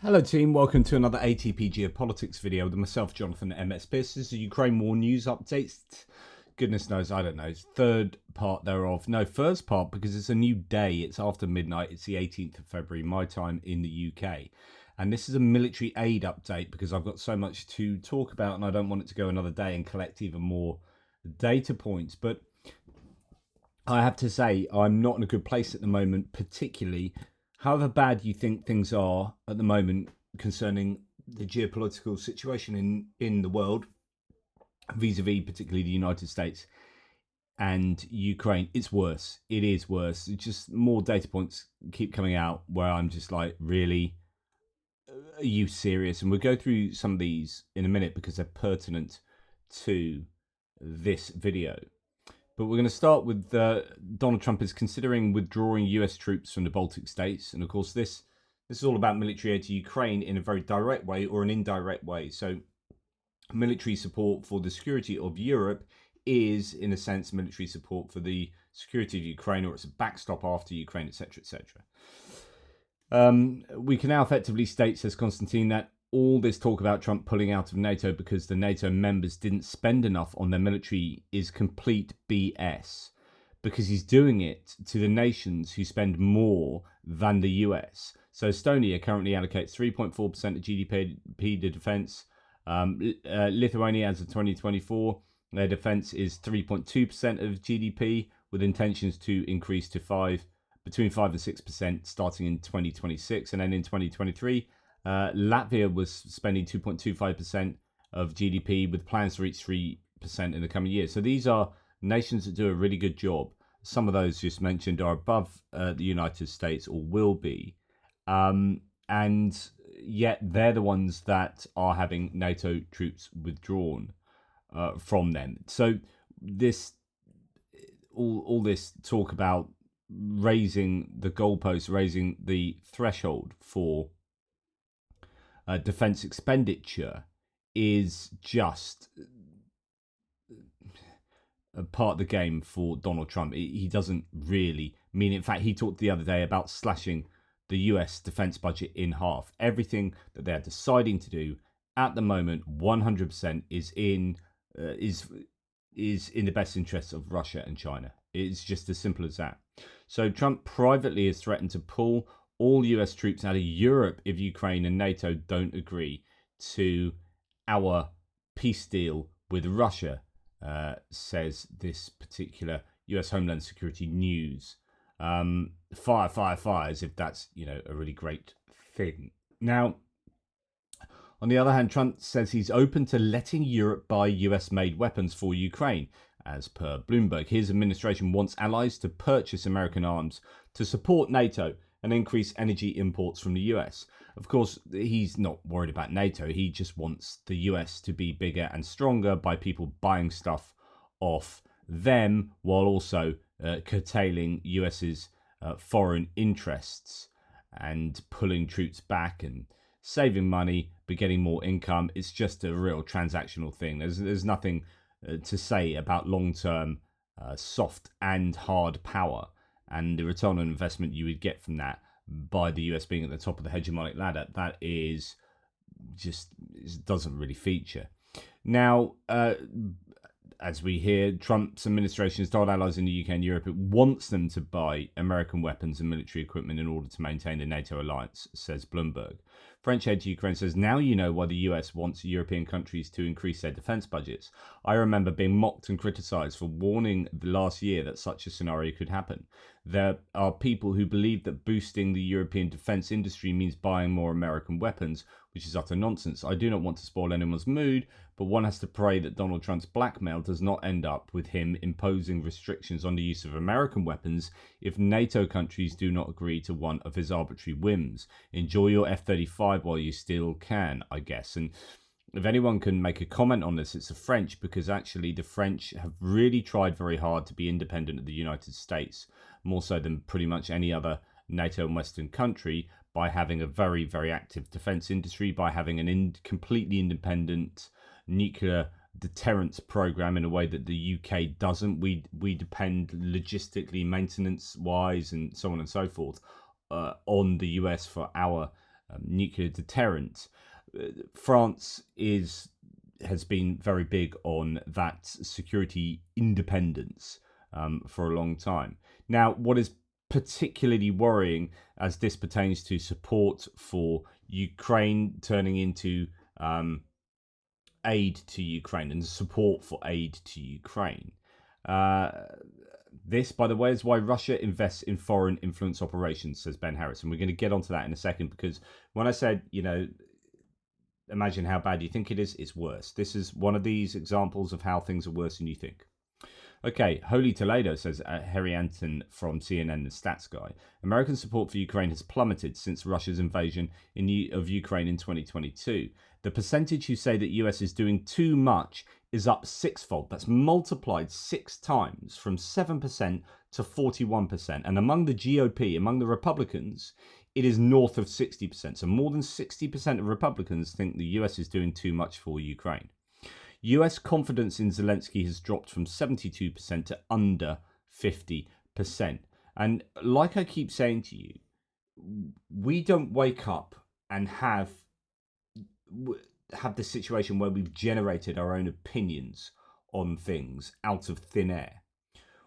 Hello team, welcome to another ATP Geopolitics video with myself, Jonathan MS Pearce. This is a Ukraine War news update. Goodness knows, I don't know, third part thereof. No, first part because it's a new day. It's after midnight. It's the 18th of February, my time in the UK. And this is a military aid update because I've got so much to talk about and I don't want it to go another day and collect even more data points. But I have to say, I'm not in a good place at the moment, particularly however bad you think things are at the moment concerning the geopolitical situation in the world, vis-a-vis particularly the United States and Ukraine. It's worse. It is worse. It's just more data points keep coming out where I'm just like, really? Are you serious? And we'll go through some of these in a minute because they're pertinent to this video. But we're going to start with Donald Trump is considering withdrawing US troops from the Baltic states. And of course, this is all about military aid to Ukraine in a very direct way or an indirect way. So military support for the security of Europe is, in a sense, military support for the security of Ukraine, or it's a backstop after Ukraine, etc., etc. We can now effectively state, says Constantine, that all this talk about Trump pulling out of NATO because the NATO members didn't spend enough on their military is complete BS, because he's doing it to the nations who spend more than the US. So Estonia currently allocates 3.4% of GDP to defense. Lithuania, as of 2024, their defense is 3.2% of GDP, with intentions to increase to between 5 and 6% starting in 2026. And then in 2023, Latvia was spending 2.25% of GDP with plans to reach 3% in the coming years. So these are nations that do a really good job. Some of those just mentioned are above the United States or will be. And yet they're the ones that are having NATO troops withdrawn from them. So this all this talk about raising the goalposts, raising the threshold for defense expenditure is just a part of the game for Donald Trump. He doesn't really mean it. In fact, he talked the other day about slashing the US defense budget in half. Everything that they're deciding to do at the moment, 100% is in the best interests of Russia and China. It's just as simple as that. So Trump privately has threatened to pull all US troops out of Europe if Ukraine and NATO don't agree to our peace deal with Russia, says this particular US Homeland Security news. Fire, as if that's, a really great thing. Now, on the other hand, Trump says he's open to letting Europe buy US-made weapons for Ukraine. As per Bloomberg, his administration wants allies to purchase American arms to support NATO and increase energy imports from the US. Of course, he's not worried about NATO. He just wants the US to be bigger and stronger by people buying stuff off them, while also curtailing US's foreign interests and pulling troops back and saving money but getting more income. It's just a real transactional thing. There's nothing to say about long-term soft and hard power and the return on investment you would get from that by the US being at the top of the hegemonic ladder. That is just, it doesn't really feature. Now, as we hear, Trump's administration has told allies in the UK and Europe it wants them to buy American weapons and military equipment in order to maintain the NATO alliance, says Bloomberg. French aid to Ukraine says, now you know why the US wants European countries to increase their defense budgets. I remember being mocked and criticized for warning last year that such a scenario could happen. There are people who believe that boosting the European defense industry means buying more American weapons, which is utter nonsense. I do not want to spoil anyone's mood, but one has to pray that Donald Trump's blackmail does not end up with him imposing restrictions on the use of American weapons if NATO countries do not agree to one of his arbitrary whims. Enjoy your F-35 while you still can, I guess. And if anyone can make a comment on this, it's the French, because actually the French have really tried very hard to be independent of the United States, more so than pretty much any other NATO and Western country, by having a very, very active defense industry, by having an completely independent nuclear deterrence program in a way that the UK doesn't. We depend logistically, maintenance wise, and so on and so forth on the US for our nuclear deterrent. France has been very big on that security independence for a long time. Now, what is particularly worrying as this pertains to support for Ukraine turning into aid to Ukraine and support for aid to Ukraine. This, by the way, is why Russia invests in foreign influence operations, says Ben Harris. And we're going to get onto that in a second, because when I said, imagine how bad you think it is, it's worse. This is one of these examples of how things are worse than you think. Okay, Holy Toledo says, Harry Anton from CNN, the stats guy. American support for Ukraine has plummeted since Russia's invasion of Ukraine in 2022. The percentage who say that US is doing too much is up sixfold. That's multiplied 6 times, from 7% to 41%. And among the GOP, among the Republicans, it is north of 60%. So more than 60% of Republicans think the US is doing too much for Ukraine. US confidence in Zelensky has dropped from 72% to under 50%. And like I keep saying to you, we don't wake up and have this situation where we've generated our own opinions on things out of thin air.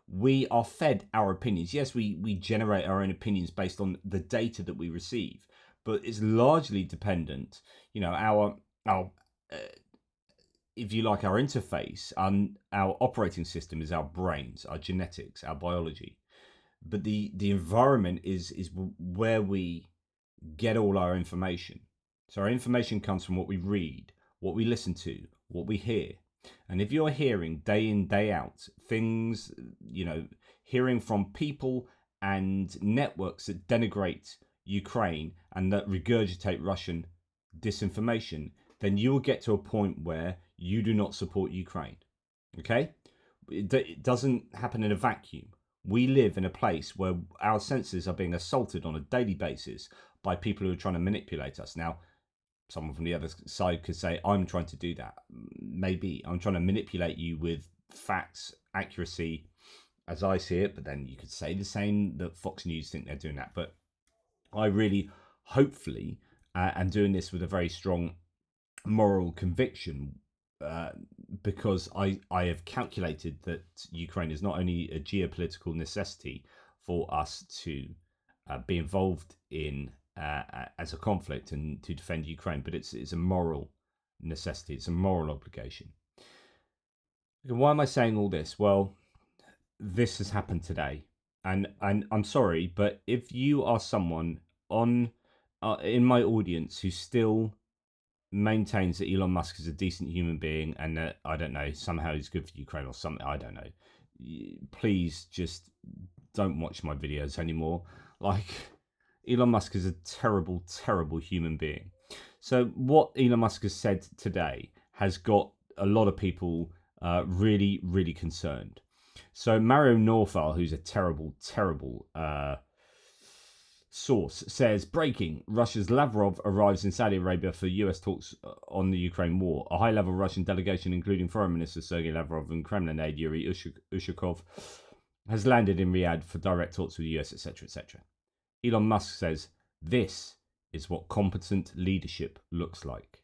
We are fed our opinions. Yes, we generate our own opinions based on the data that we receive, but it's largely dependent, our if you like, our interface, our operating system is our brains, our genetics, our biology. But the environment is where we get all our information. So our information comes from what we read, what we listen to, what we hear. And if you're hearing day in, day out things, hearing from people and networks that denigrate Ukraine and that regurgitate Russian disinformation, then you will get to a point where you do not support Ukraine. Okay? It doesn't happen in a vacuum. We live in a place where our senses are being assaulted on a daily basis by people who are trying to manipulate us. Now, someone from the other side could say, I'm trying to do that. Maybe I'm trying to manipulate you with facts, accuracy, as I see it. But then you could say the same that Fox News think they're doing that. But I really, hopefully, am doing this with a very strong moral conviction, because I have calculated that Ukraine is not only a geopolitical necessity for us to be involved in as a conflict and to defend Ukraine, but it's a moral necessity. It's a moral obligation. Why am I saying all this? Well, this has happened today, and I'm sorry, but if you are someone in my audience who still maintains that Elon Musk is a decent human being and that, I don't know, somehow he's good for Ukraine or something, I don't know, please just don't watch my videos anymore. Like, Elon Musk is a terrible, terrible human being. So what Elon Musk has said today has got a lot of people really, really concerned. So Mario Norfal, who's a terrible, terrible source, says, breaking, Russia's Lavrov arrives in Saudi Arabia for US talks on the Ukraine war. A high-level Russian delegation, including Foreign Minister Sergei Lavrov and Kremlin aide Yuri Ushakov, has landed in Riyadh for direct talks with the US, etc., etc. Elon Musk says, this is what competent leadership looks like.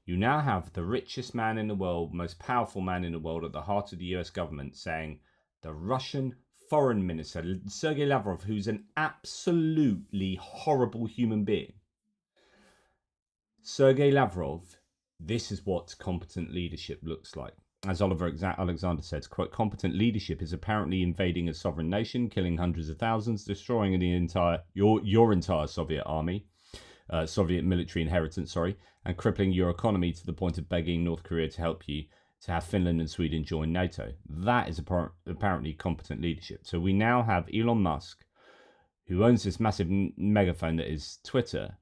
You now have the richest man in the world, most powerful man in the world at the heart of the US government saying, the Russian Foreign Minister Sergei Lavrov, who's an absolutely horrible human being. Sergei Lavrov, this is what competent leadership looks like. As Oliver Alexander says, quote, competent leadership is apparently invading a sovereign nation, killing hundreds of thousands, destroying your entire Soviet army, Soviet military inheritance, and crippling your economy to the point of begging North Korea to help you to have Finland and Sweden join NATO. That is apparently competent leadership. So we now have Elon Musk, who owns this massive megaphone that is Twitter,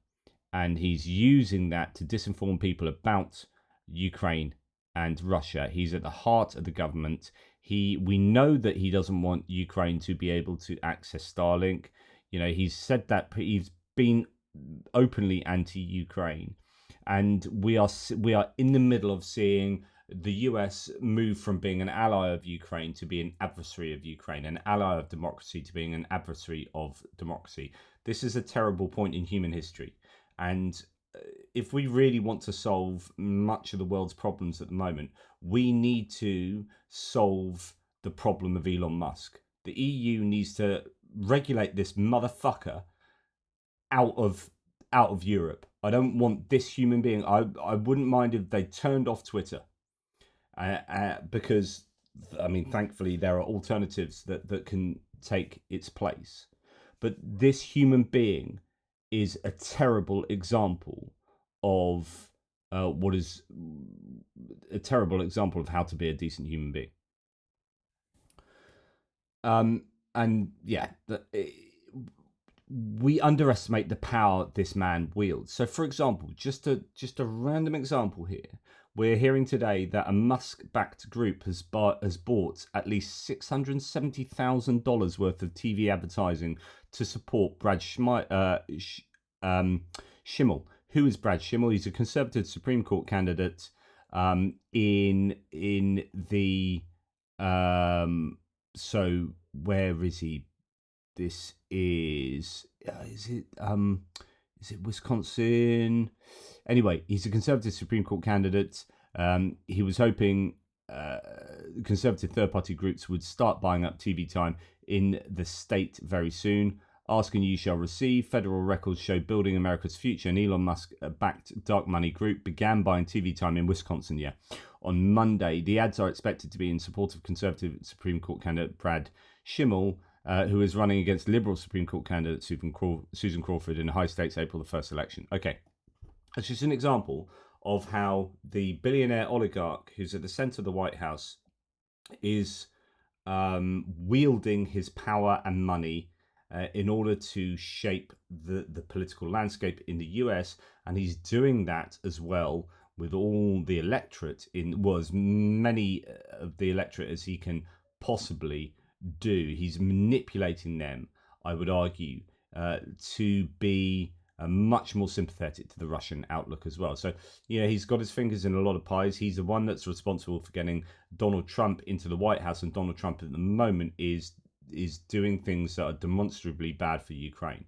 and he's using that to disinform people about Ukraine and Russia. He's at the heart of the government. We know that he doesn't want Ukraine to be able to access Starlink. He's said that he's been openly anti-Ukraine, and we are in the middle of seeing the US move from being an ally of Ukraine to be an adversary of Ukraine, an ally of democracy to being an adversary of democracy. This is a terrible point in human history. And if we really want to solve much of the world's problems at the moment, we need to solve the problem of Elon Musk. The EU needs to regulate this motherfucker out of Europe. I don't want this human being. I wouldn't mind if they turned off Twitter, because I mean, thankfully there are alternatives that can take its place. But this human being is a terrible example of what is a terrible example of how to be a decent human being. And yeah, we underestimate the power this man wields. So, for example, just a random example here, we're hearing today that a Musk-backed group has bought at least $670,000 worth of TV advertising to support Brad Schimmel. Who is Brad Schimmel? He's a conservative Supreme Court candidate in the so where is he? This is it Wisconsin? Anyway, he's a conservative Supreme Court candidate. He was hoping conservative third-party groups would start buying up TV time in the state very soon. Ask and you shall receive. Federal records show Building America's Future, an Elon Musk-backed dark money group, began buying TV time in Wisconsin. Yeah, on Monday, the ads are expected to be in support of conservative Supreme Court candidate Brad Schimmel, who is running against Liberal Supreme Court candidate Susan Crawford in a high-stakes April the 1st election. Okay, that's just an example of how the billionaire oligarch who's at the center of the White House is wielding his power and money in order to shape the political landscape in the US, and he's doing that as well with all the electorate as many of the electorate as he can possibly do. He's manipulating them, I would argue, to be much more sympathetic to the Russian outlook as well. So, he's got his fingers in a lot of pies. He's the one that's responsible for getting Donald Trump into the White House, and Donald Trump at the moment is doing things that are demonstrably bad for Ukraine.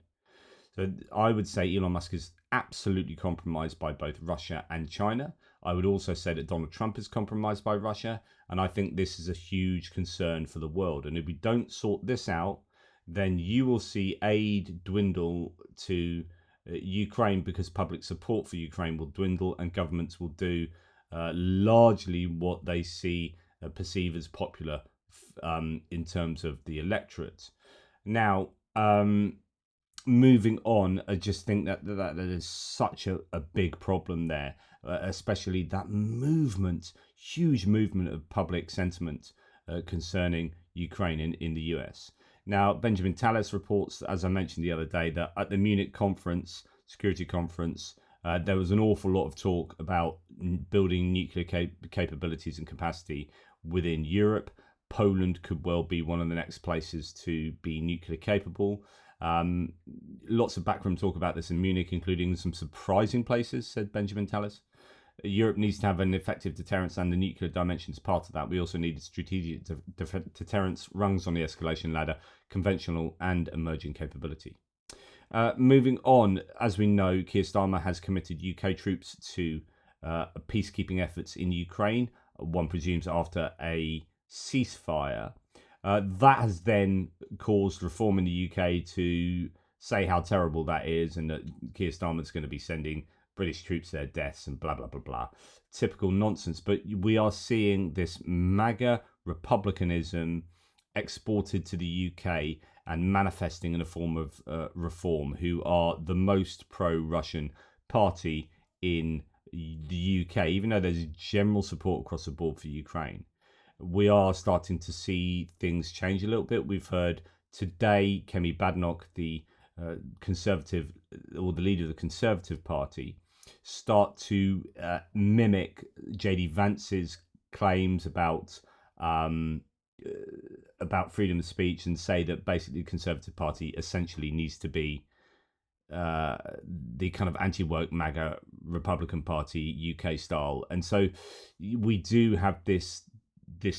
So I would say Elon Musk is absolutely compromised by both Russia and China. I would also say that Donald Trump is compromised by Russia, and I think this is a huge concern for the world. And if we don't sort this out, then you will see aid dwindle to Ukraine, because public support for Ukraine will dwindle, and governments will do largely what they perceive as popular in terms of the electorate. Now, moving on, I just think that is such a big problem there, especially that huge movement of public sentiment concerning Ukraine in the US. Now, Benjamin Tallis reports, as I mentioned the other day, that at the Munich security conference, there was an awful lot of talk about building nuclear capabilities and capacity within Europe. Poland could well be one of the next places to be nuclear capable. Lots of backroom talk about this in Munich, including some surprising places, said Benjamin Tallis. Europe needs to have an effective deterrence, and the nuclear dimension is part of that. We also need strategic deterrence, rungs on the escalation ladder, conventional and emerging capability. Moving on, as we know, Keir Starmer has committed UK troops to peacekeeping efforts in Ukraine, one presumes after a ceasefire. That has then caused Reform in the UK to say how terrible that is, and that Keir Starmer's going to be sending British troops to their deaths and blah, blah, blah, blah. Typical nonsense. But we are seeing this MAGA republicanism exported to the UK and manifesting in a form of Reform, who are the most pro-Russian party in the UK, even though there's general support across the board for Ukraine. We are starting to see things change a little bit. We've heard today Kemi Badenoch, the Conservative, or the leader of the Conservative Party, start to mimic JD Vance's claims about freedom of speech, and say that basically the Conservative Party essentially needs to be the kind of anti-woke MAGA Republican Party UK style. And so we do have this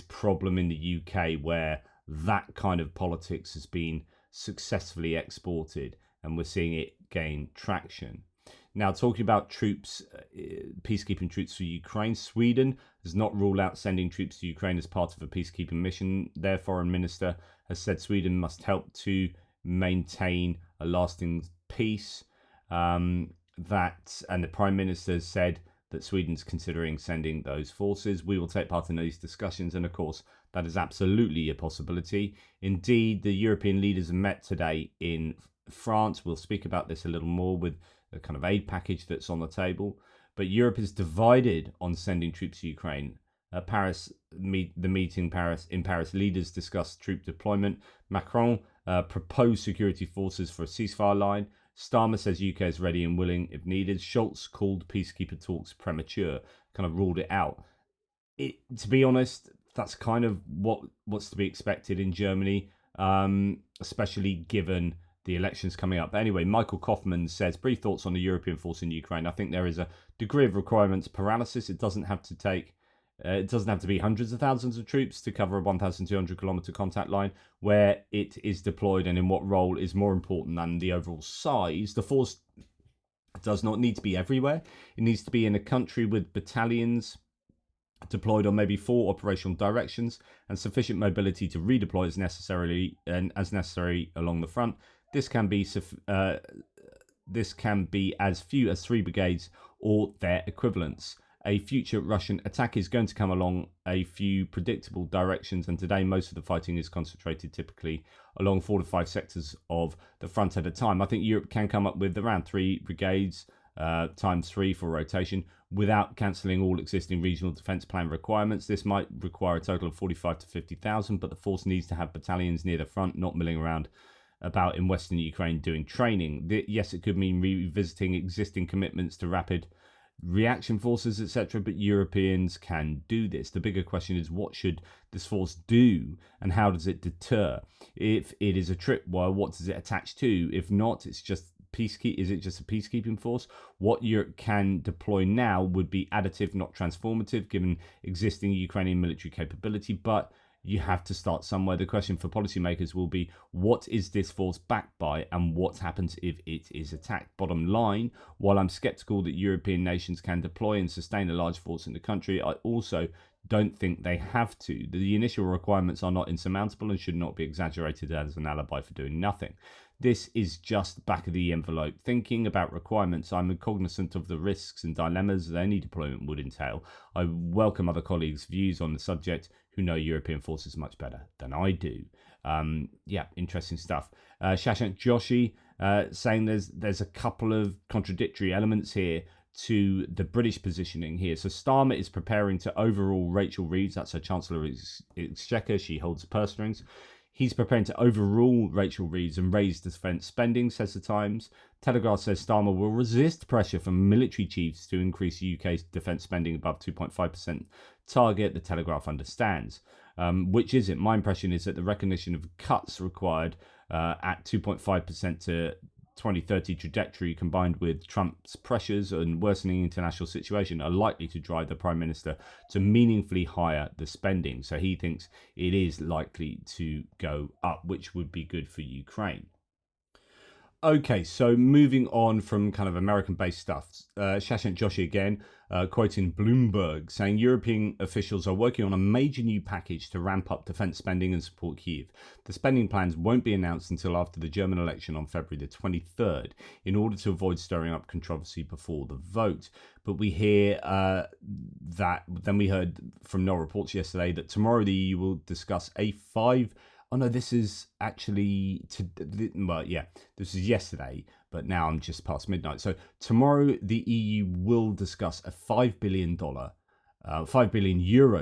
problem in the UK where that kind of politics has been successfully exported, and we're seeing it gain traction. Now, talking about troops, peacekeeping troops for Ukraine, Sweden has not ruled out sending troops to Ukraine as part of a peacekeeping mission. Their foreign minister has said Sweden must help to maintain a lasting peace. And the Prime Minister has said that Sweden's considering sending those forces. We will take part in these discussions, and of course, that is absolutely a possibility. Indeed, the European leaders have met today in France. We'll speak about this a little more with the kind of aid package that's on the table. But Europe is divided on sending troops to Ukraine. The meeting in Paris, leaders discussed troop deployment. Macron proposed security forces for a ceasefire line. Starmer says UK is ready and willing if needed. Scholz called peacekeeper talks premature, kind of ruled it out. To be honest, that's kind of what's to be expected in Germany, especially given the elections coming up. But anyway, Michael Kaufman says, brief thoughts on the European force in Ukraine. I think there is a degree of requirements paralysis. It doesn't have to be hundreds of thousands of troops to cover a 1,200 kilometer contact line. Where it is deployed and in what role is more important than the overall size. The force does not need to be everywhere. It needs to be in a country with battalions deployed on maybe 4 operational directions and sufficient mobility to redeploy as necessary along the front. This can be as few as 3 brigades or their equivalents. A future Russian attack is going to come along a few predictable directions, and today most of the fighting is concentrated typically along 4 to 5 sectors of the front at a time. I think Europe can come up with around 3 brigades times 3 for rotation without cancelling all existing regional defence plan requirements. This might require a total of 45 to 50,000, but the force needs to have battalions near the front, not milling around about in Western Ukraine doing training. Yes, it could mean revisiting existing commitments to rapid reaction forces, etc., but Europeans can do this. The bigger question is, what should this force do and how does it deter? If it is a tripwire, what does it attach to? If not, it's just is it just a peacekeeping force? What Europe can deploy now would be additive, not transformative, given existing Ukrainian military capability, but you have to start somewhere. The question for policymakers will be, what is this force backed by and what happens if it is attacked? Bottom line, while I'm sceptical that European nations can deploy and sustain a large force in the country, I also don't think they have to. The initial requirements are not insurmountable and should not be exaggerated as an alibi for doing nothing. This is just back of the envelope thinking about requirements. I'm cognizant of the risks and dilemmas that any deployment would entail. I welcome other colleagues' views on the subject who know European forces much better than I do. Interesting stuff. Shashank Joshi saying there's a couple of contradictory elements here to the British positioning here. So Starmer is preparing to overrule Rachel Reeves, that's her Chancellor of Exchequer, she holds the purse strings. He's preparing to overrule Rachel Reeves and raise defence spending, says the Times. Telegraph says Starmer will resist pressure from military chiefs to increase UK's defence spending above 2.5% target. The Telegraph understands. Which is it? My impression is that the recognition of cuts required at 2.5% to 2030 trajectory combined with Trump's pressures and worsening international situation are likely to drive the Prime Minister to meaningfully higher the spending. So he thinks it is likely to go up, which would be good for Ukraine. Okay, so moving on from kind of American-based stuff, Shashank Joshi again, quoting Bloomberg, saying European officials are working on a major new package to ramp up defence spending and support Kyiv. The spending plans won't be announced until after the German election on February the 23rd, in order to avoid stirring up controversy before the vote. But we hear then we heard from No Reports yesterday that tomorrow the EU will discuss this is actually this is yesterday, but now I'm just past midnight. So tomorrow the EU will discuss a €5 billion,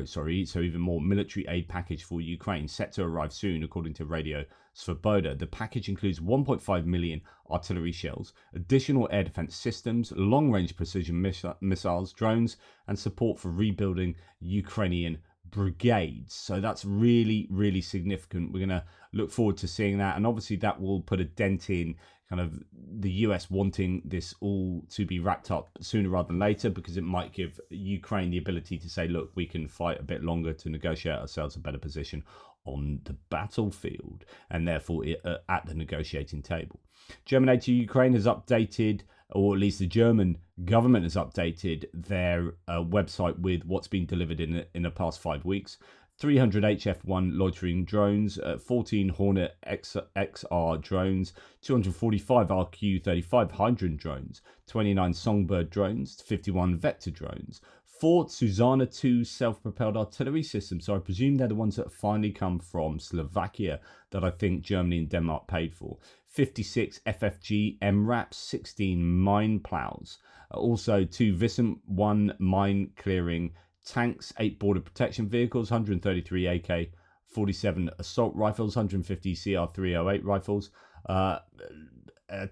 so even more military aid package for Ukraine, set to arrive soon, according to Radio Svoboda. The package includes 1.5 million artillery shells, additional air defense systems, long-range precision missiles, drones, and support for rebuilding Ukrainian brigades. So that's really, really significant. We're going to look forward to seeing that, and obviously that will put a dent in kind of the US wanting this all to be wrapped up sooner rather than later, because it might give Ukraine the ability to say, look, we can fight a bit longer to negotiate ourselves a better position on the battlefield and therefore at the negotiating table. German aid to Ukraine has updated or at least the German government has updated their website with what's been delivered in the past 5 weeks. 300 HF-1 loitering drones, 14 Hornet XR drones, 245 RQ-35 Hydrant drones, 29 Songbird drones, 51 Vector drones, 4 Susanna 2 self-propelled artillery systems. So I presume they're the ones that finally come from Slovakia that I think Germany and Denmark paid for. 56 FFG MRAPs, 16 mine plows, also 2 Visent 1 mine clearing tanks, 8 border protection vehicles, 133 AK-47 assault rifles, 150 CR-308 rifles,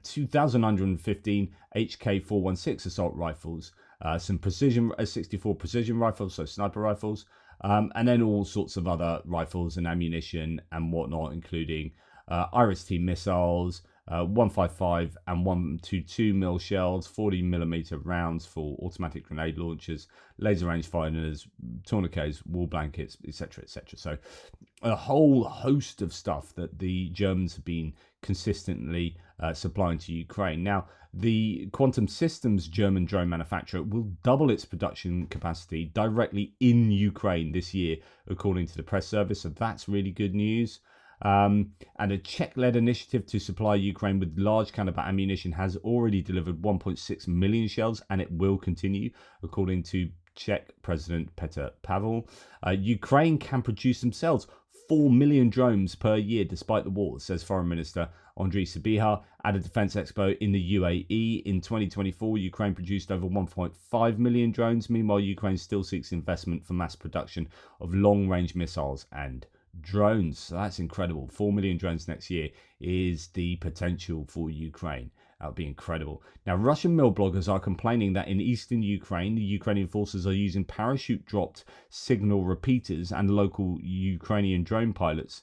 2,115 HK-416 assault rifles, some 64 precision rifles, so sniper rifles, and then all sorts of other rifles and ammunition and whatnot, including Iris-T missiles, 155 and 122 mil shells, 40mm rounds for automatic grenade launchers, laser range finders, tourniquets, wall blankets, etc., etc. So a whole host of stuff that the Germans have been consistently supplying to Ukraine. Now, the Quantum Systems German drone manufacturer will double its production capacity directly in Ukraine this year, according to the press service. So that's really good news. And a Czech-led initiative to supply Ukraine with large caliber ammunition has already delivered 1.6 million shells, and it will continue, according to Czech President Petr Pavel. Ukraine can produce themselves 4 million drones per year despite the war, says Foreign Minister Andriy Sybiha at a defense expo in the UAE. In 2024, Ukraine produced over 1.5 million drones. Meanwhile, Ukraine still seeks investment for mass production of long-range missiles and drones. So that's incredible. 4 million drones next year is the potential for Ukraine. That would be incredible. Now, Russian mill bloggers are complaining that in eastern Ukraine, the Ukrainian forces are using parachute-dropped signal repeaters, and local Ukrainian drone pilots.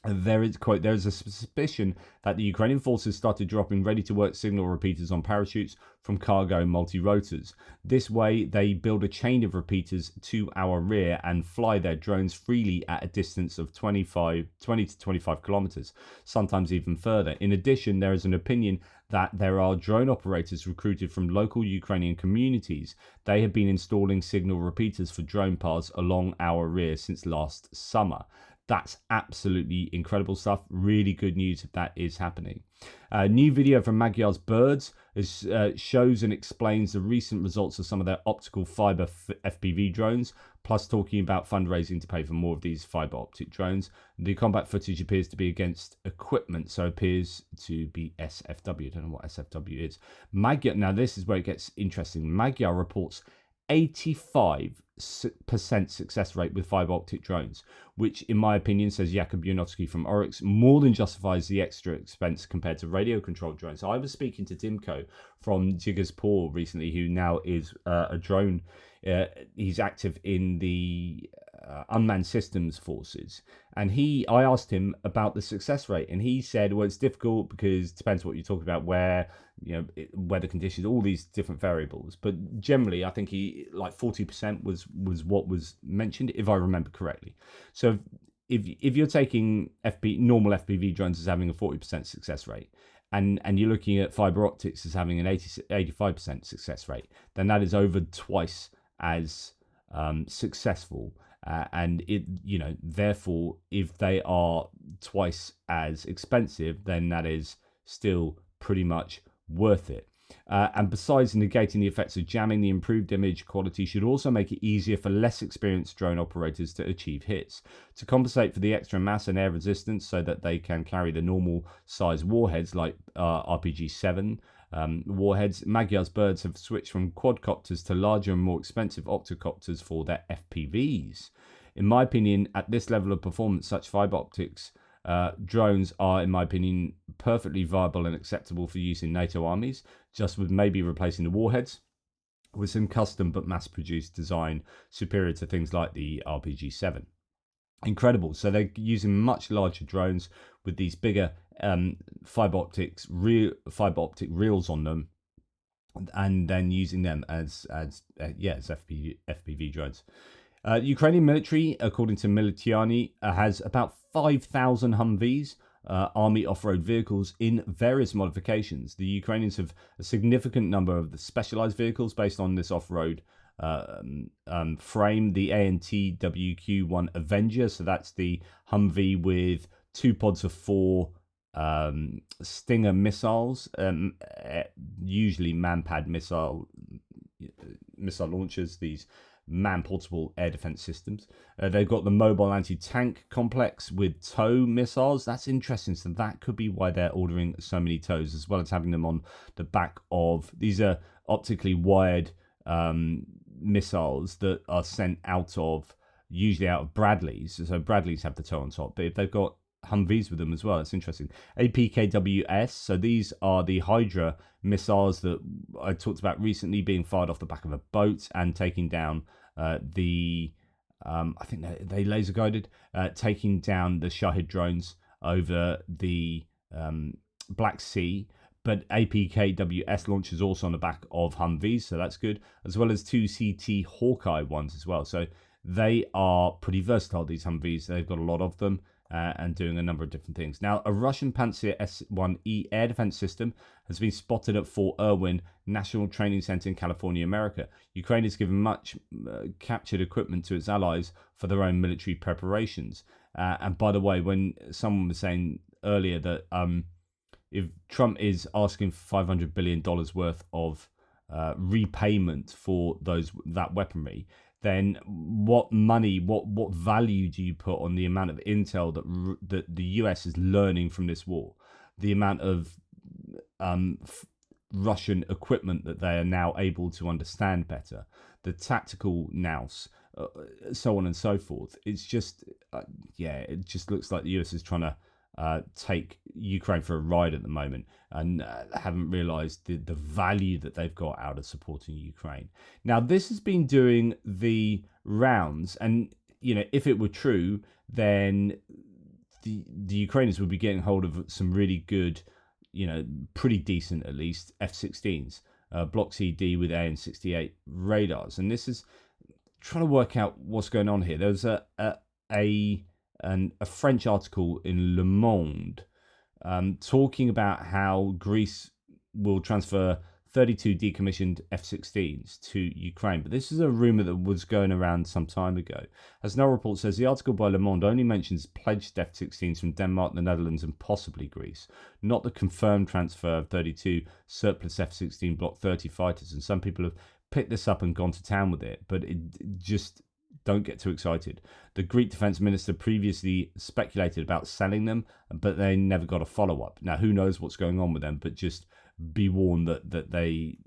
There is, quote, there is a suspicion that the Ukrainian forces started dropping ready-to-work signal repeaters on parachutes from cargo multi-rotors. This way, they build a chain of repeaters to our rear and fly their drones freely at a distance of 20 to 25 kilometers, sometimes even further. In addition, there is an opinion that there are drone operators recruited from local Ukrainian communities. They have been installing signal repeaters for drone paths along our rear since last summer. That's absolutely incredible stuff. Really good news if that is happening. A new video from Magyar's Birds shows and explains the recent results of some of their optical fiber FPV drones, plus talking about fundraising to pay for more of these fiber optic drones. The combat footage appears to be against equipment, so appears to be SFW. I don't know what SFW is. Magyar, now this is where it gets interesting. Magyar reports 85% success rate with fiber optic drones, which in my opinion, says Jakub Janowski from Oryx, more than justifies the extra expense compared to radio controlled drones. So I was speaking to Dimko from Jigaspur recently, who now is a drone. He's active in the unmanned systems forces, and I asked him about the success rate, and he said, well, it's difficult because it depends what you're talking about, where, weather conditions, all these different variables, but generally I think he, like 40% was what was mentioned, if I remember correctly. So if you're taking normal FPV drones as having a 40% success rate, and you're looking at fiber optics as having an 85% success rate, then that is over twice as successful. And therefore, if they are twice as expensive, then that is still pretty much worth it. And besides negating the effects of jamming, the improved image quality should also make it easier for less experienced drone operators to achieve hits. To compensate for the extra mass and air resistance so that they can carry the normal size warheads like RPG-7 warheads, Magyar's Birds have switched from quadcopters to larger and more expensive octocopters for their FPVs. In my opinion, at this level of performance, such fiber optics drones are, in my opinion, perfectly viable and acceptable for use in NATO armies, just with maybe replacing the warheads with some custom but mass-produced design superior to things like the RPG-7. Incredible. So they're using much larger drones with these bigger fiber optic reels on them, and then using them as FPV drones. Ukrainian military, according to Militiani, has about 5,000 Humvees, army off-road vehicles in various modifications. The Ukrainians have a significant number of the specialized vehicles based on this off-road frame. The ANTWQ-1 Avenger, so that's the Humvee with 2 pods of 4 Stinger missiles, usually man-pad missile launchers, these man-portable air defense systems. They've got the mobile anti-tank complex with TOW missiles. That's interesting. So that could be why they're ordering so many TOWs, as well as having them on the back of... These are optically wired missiles that are sent usually out of Bradleys. So Bradleys have the TOW on top, but if they've got Humvees with them as well, that's interesting. APKWS, so these are the Hydra missiles that I talked about recently, being fired off the back of a boat and taking down I think they laser guided, taking down the Shahid drones over the Black Sea. But APKWS launches also on the back of Humvees, so that's good, as well as 2 CT Hawkeye ones as well. So they are pretty versatile, these Humvees. They've got a lot of them. And doing a number of different things. Now, a Russian Pantsir S-1E air defense system has been spotted at Fort Irwin National Training Center in California, America. Ukraine has given much captured equipment to its allies for their own military preparations. And by the way, when someone was saying earlier that if Trump is asking for $500 billion worth of repayment for that weaponry, then what value do you put on the amount of intel that the US is learning from this war? The amount of Russian equipment that they are now able to understand better, the tactical nous, so on and so forth. It's just, it just looks like the US is trying to take Ukraine for a ride at the moment, and haven't realized the value that they've got out of supporting Ukraine. Now, this has been doing the rounds, and if it were true, then the Ukrainians would be getting hold of some really good, pretty decent at least F-16s, Block CD with AN-68 radars. And this is trying to work out what's going on here. There's a French article in Le Monde talking about how Greece will transfer 32 decommissioned F-16s to Ukraine. But this is a rumor that was going around some time ago. As no report says, the article by Le Monde only mentions pledged F-16s from Denmark, the Netherlands, and possibly Greece, not the confirmed transfer of 32 surplus F-16 Block 30 fighters. And some people have picked this up and gone to town with it, but it just... Don't get too excited. The Greek defense minister previously speculated about selling them, but they never got a follow-up. Now, who knows what's going on with them, but just be warned that they,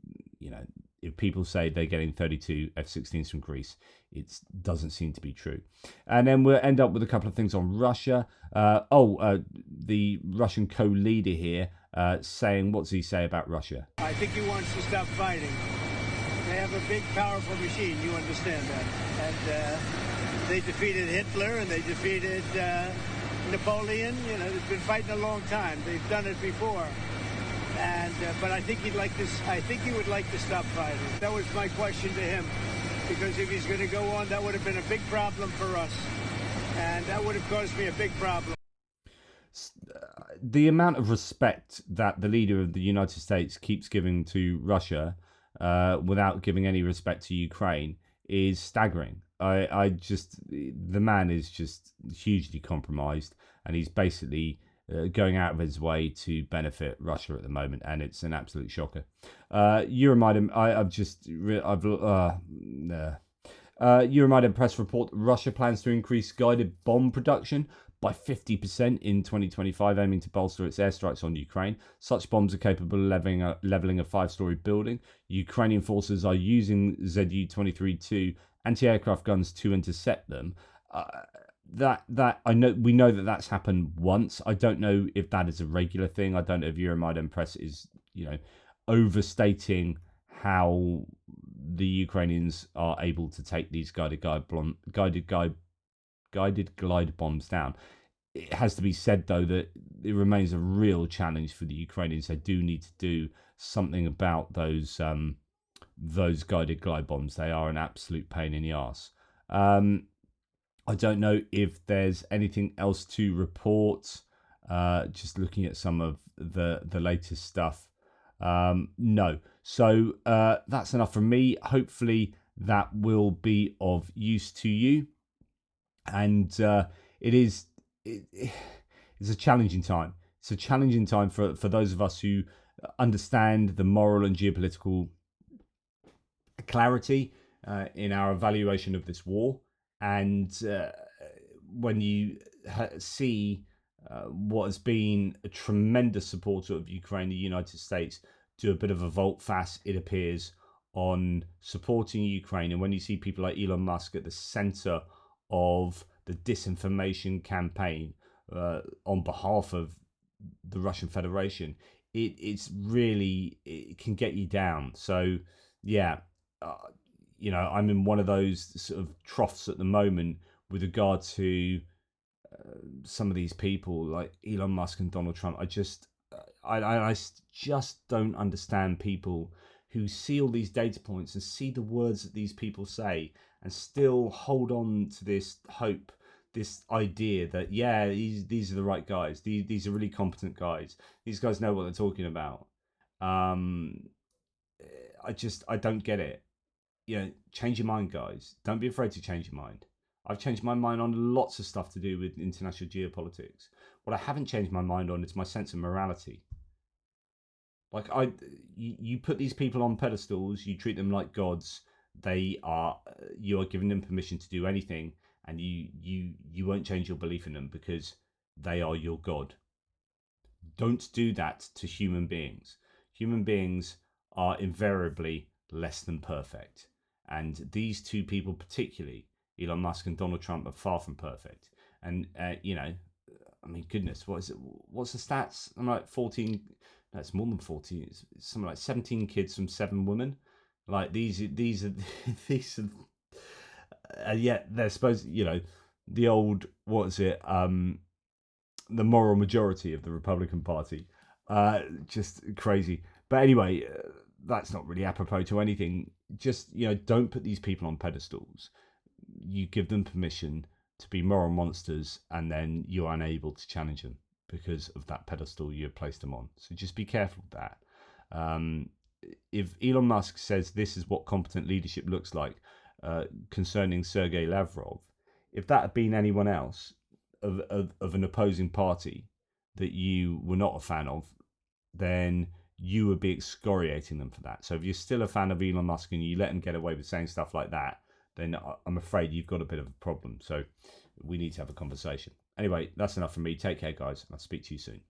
if people say they're getting 32 F-16s from Greece, it doesn't seem to be true. And then we'll end up with a couple of things on Russia. The Russian co-leader here saying, what does he say about Russia? I think he wants to stop fighting. They have a big, powerful machine, you understand that. And they defeated Hitler and they defeated Napoleon. They've been fighting a long time. They've done it before. And but I think he would like to stop fighting. That was my question to him, because if he's going to go on, that would have been a big problem for us, and that would have caused me a big problem. The amount of respect that the leader of the United States keeps giving to Russia, without giving any respect to Ukraine, is staggering. The man is just hugely compromised, and he's basically going out of his way to benefit Russia at the moment, and it's an absolute shocker. Euromaidan, Euromaidan press report: Russia plans to increase guided bomb production by 50% in 2025, aiming to bolster its airstrikes on Ukraine. Such bombs are capable of leveling a 5-story building. Ukrainian forces are using Zu-23-2 anti-aircraft guns to intercept them. We know that that's happened once. I don't know if that is a regular thing. I don't know if Euromaidan press is, overstating how the Ukrainians are able to take these guided glide bombs down. It has to be said, though, that it remains a real challenge for the Ukrainians. They do need to do something about those guided glide bombs. They are an absolute pain in the arse. I don't know if there's anything else to report Just looking at some of the latest stuff. No. So that's enough from me. Hopefully that will be of use to you. And it's a challenging time. It's a challenging time for those of us who understand the moral and geopolitical clarity in our evaluation of this war. And when you see what has been a tremendous supporter of Ukraine, the United States, do a bit of a volte-face, it appears, on supporting Ukraine. And when you see people like Elon Musk at the center of the disinformation campaign on behalf of the Russian Federation, it can get you down. So yeah, I'm in one of those sort of troughs at the moment with regard to some of these people like Elon Musk and Donald Trump. I just don't understand people who see all these data points and see the words that these people say and still hold on to this hope, this idea that, yeah, these are the right guys. These are really competent guys. These guys know what they're talking about. I don't get it. Change your mind, guys. Don't be afraid to change your mind. I've changed my mind on lots of stuff to do with international geopolitics. What I haven't changed my mind on is my sense of morality. Like you put these people on pedestals, you treat them like gods. You are giving them permission to do anything, and you won't change your belief in them because they are your god. Don't do that to human beings. Human beings are invariably less than perfect, and these two people, particularly Elon Musk and Donald Trump, are far from perfect. And goodness, what is it? What's the stats? I'm like 14. That's more than 14. It's something like 17 kids from 7 women. Like these are these are. Yet they're supposed, the old, what is it? The moral majority of the Republican Party. Just crazy. But anyway, that's not really apropos to anything. Just, don't put these people on pedestals. You give them permission to be moral monsters, and then you're unable to challenge them because of that pedestal you have placed them on. So just be careful of that. If Elon Musk says this is what competent leadership looks like concerning Sergei Lavrov, if that had been anyone else of an opposing party that you were not a fan of, then you would be excoriating them for that. So if you're still a fan of Elon Musk and you let him get away with saying stuff like that, then I'm afraid you've got a bit of a problem. So we need to have a conversation. Anyway, that's enough from me. Take care, guys. I'll speak to you soon.